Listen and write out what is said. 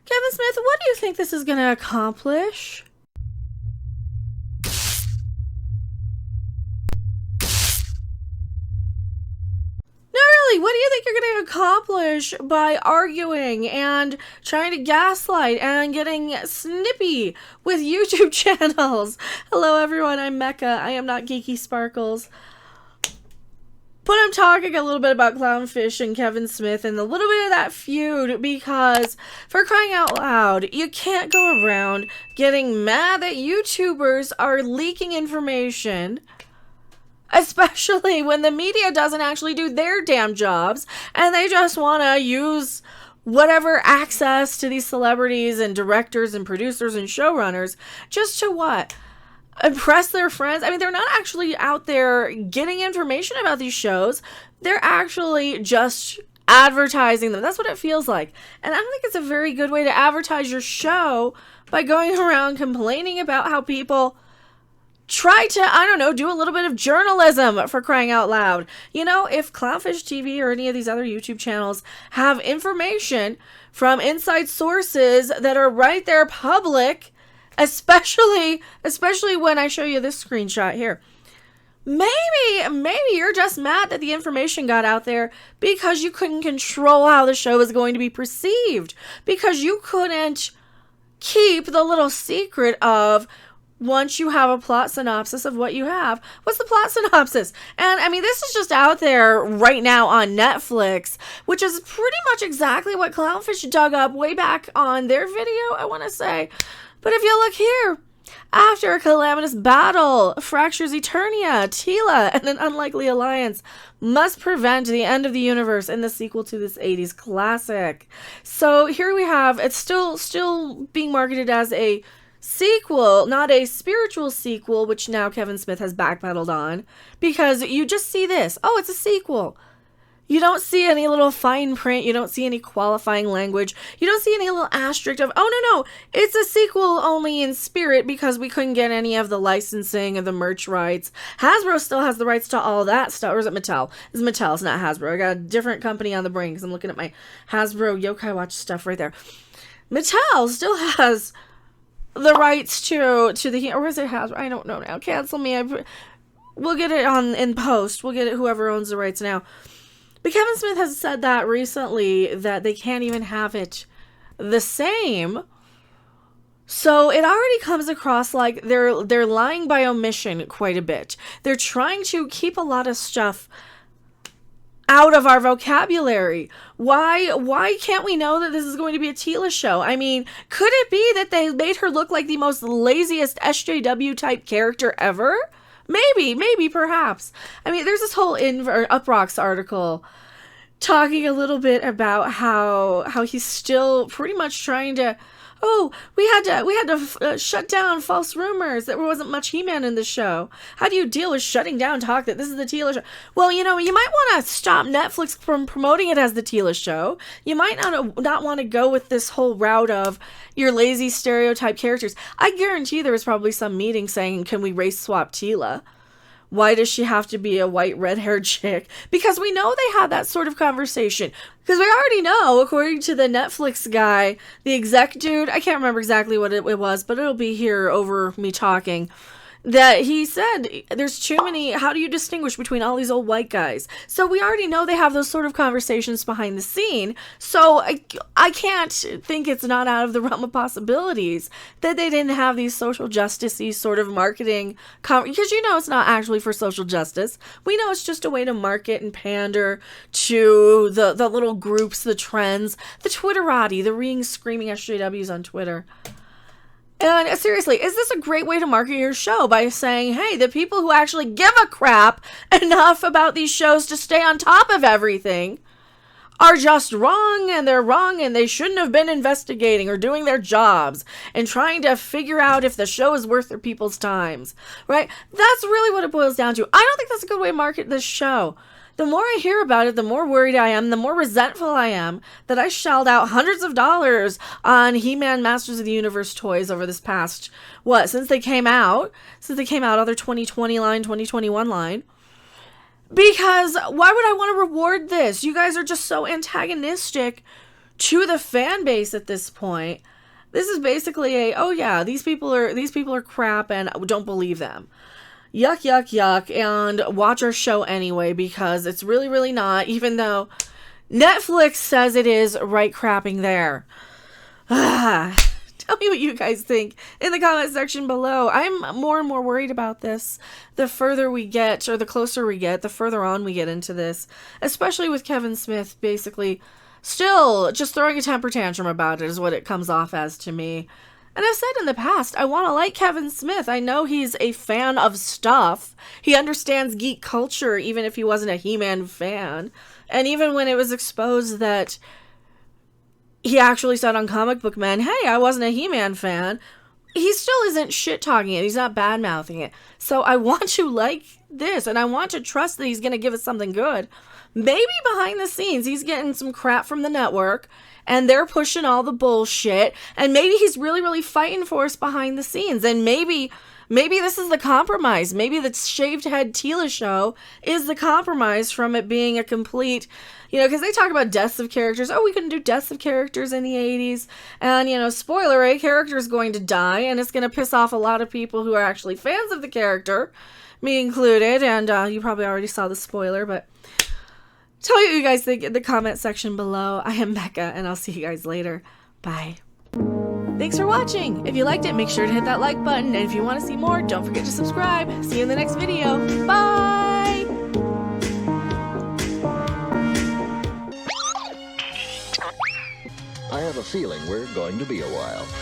Kevin Smith, what do you think this is going to accomplish? No, really, what do you think you're going to accomplish by arguing and trying to gaslight and getting snippy with YouTube channels? Hello, everyone, I'm Mecha. I am not Geeky Sparkles. But I'm talking a little bit about Clownfish and Kevin Smith and a little bit of that feud because, for crying out loud, you can't go around getting mad that YouTubers are leaking information, especially when the media doesn't actually do their damn jobs and they just want to use whatever access to these celebrities and directors and producers and showrunners just to what? Impress their friends. I mean, they're not actually out there getting information about these shows. They're actually just advertising them. That's what it feels like. And I don't think it's a very good way to advertise your show by going around complaining about how people try to, I don't know, do a little bit of journalism, for crying out loud. You know, if Clownfish TV or any of these other YouTube channels have information from inside sources that are right there public, especially when I show you this screenshot here. Maybe you're just mad that the information got out there because you couldn't control how the show is going to be perceived. Because you couldn't keep the little secret of, once you have a plot synopsis of what you have, what's the plot synopsis? And I mean, this is just out there right now on Netflix, which is pretty much exactly what Clownfish dug up way back on their video, I want to say. But if you look here, after a calamitous battle, fractures Eternia, Teela, and an unlikely alliance must prevent the end of the universe in the sequel to this 80s classic. So here we have, it's still being marketed as a sequel, not a spiritual sequel, which now Kevin Smith has backpedaled on, because you just see this. Oh, it's a sequel. You don't see any little fine print. You don't see any qualifying language. You don't see any little asterisk of, oh, no, it's a sequel only in spirit because we couldn't get any of the licensing of the merch rights. Hasbro still has the rights to all that stuff. Or is it Mattel? It's Mattel. It's not Hasbro. I got a different company on the brain because I'm looking at my Hasbro Yokai Watch stuff right there. Mattel still has the rights to the, or is it Hasbro? I don't know now. Cancel me. We'll get it in post. We'll get it whoever owns the rights now. But Kevin Smith has said that recently, that they can't even have it the same. So it already comes across like they're lying by omission quite a bit. They're trying to keep a lot of stuff out of our vocabulary. Why can't we know that this is going to be a Teela show? I mean, could it be that they made her look like the most laziest SJW type character ever? Maybe, perhaps. I mean, there's this whole Uproxx article talking a little bit about how he's still pretty much trying to, we had to shut down false rumors that there wasn't much He-Man in the show. How do you deal with shutting down talk that this is the Teela show? Well, you know, you might want to stop Netflix from promoting it as the Teela show. You might not want to go with this whole route of your lazy stereotype characters. I guarantee there was probably some meeting saying, can we race swap Teela? Why does she have to be a white red-haired chick? Because we know they had that sort of conversation. Because we already know, according to the Netflix guy, the exec dude, I can't remember exactly what it was, but it'll be here over me talking, that he said there's too many, how do you distinguish between all these old white guys? So we already know they have those sort of conversations behind the scene, so I can't think it's not out of the realm of possibilities that they didn't have these social justice-y sort of marketing, because you know it's not actually for social justice. We know it's just a way to market and pander to the little groups, the trends, the Twitterati, the reading screaming SJWs on Twitter. And seriously, is this a great way to market your show by saying, hey, the people who actually give a crap enough about these shows to stay on top of everything are just wrong, and they're wrong, and they shouldn't have been investigating or doing their jobs and trying to figure out if the show is worth their people's times, right? That's really what it boils down to. I don't think that's a good way to market this show. The more I hear about it, the more worried I am, the more resentful I am that I shelled out hundreds of dollars on He-Man Masters of the Universe toys over this past, since they came out, other 2020 line, 2021 line. Because why would I want to reward this? You guys are just so antagonistic to the fan base at this point. This is basically oh yeah, these people are crap and don't believe them. Yuck, yuck, yuck, and watch our show anyway because it's really, really not, even though Netflix says it is right crapping there. Tell me what you guys think in the comment section below. I'm more and more worried about this the further we get, or the closer we get, the further on we get into this, especially with Kevin Smith basically still just throwing a temper tantrum about it is what it comes off as to me. And I've said in the past, I want to like Kevin Smith. I know he's a fan of stuff. He understands geek culture, even if he wasn't a He-Man fan. And even when it was exposed that he actually said on Comic Book Man, hey, I wasn't a He-Man fan, he still isn't shit-talking it. He's not bad-mouthing it. So I want to like this, and I want to trust that he's going to give us something good. Maybe behind the scenes, he's getting some crap from the network, and they're pushing all the bullshit, and maybe he's really, really fighting for us behind the scenes, and maybe this is the compromise. Maybe the shaved head Teela show is the compromise from it being a complete, because they talk about deaths of characters. Oh, we couldn't do deaths of characters in the 80s, and, spoiler, a character is going to die, and it's going to piss off a lot of people who are actually fans of the character, me included, and you probably already saw the spoiler, but tell me what you guys think in the comment section below. I am Mecha, and I'll see you guys later. Bye. Thanks for watching. If you liked it, make sure to hit that like button. And if you want to see more, don't forget to subscribe. See you in the next video. Bye! I have a feeling we're going to be a while.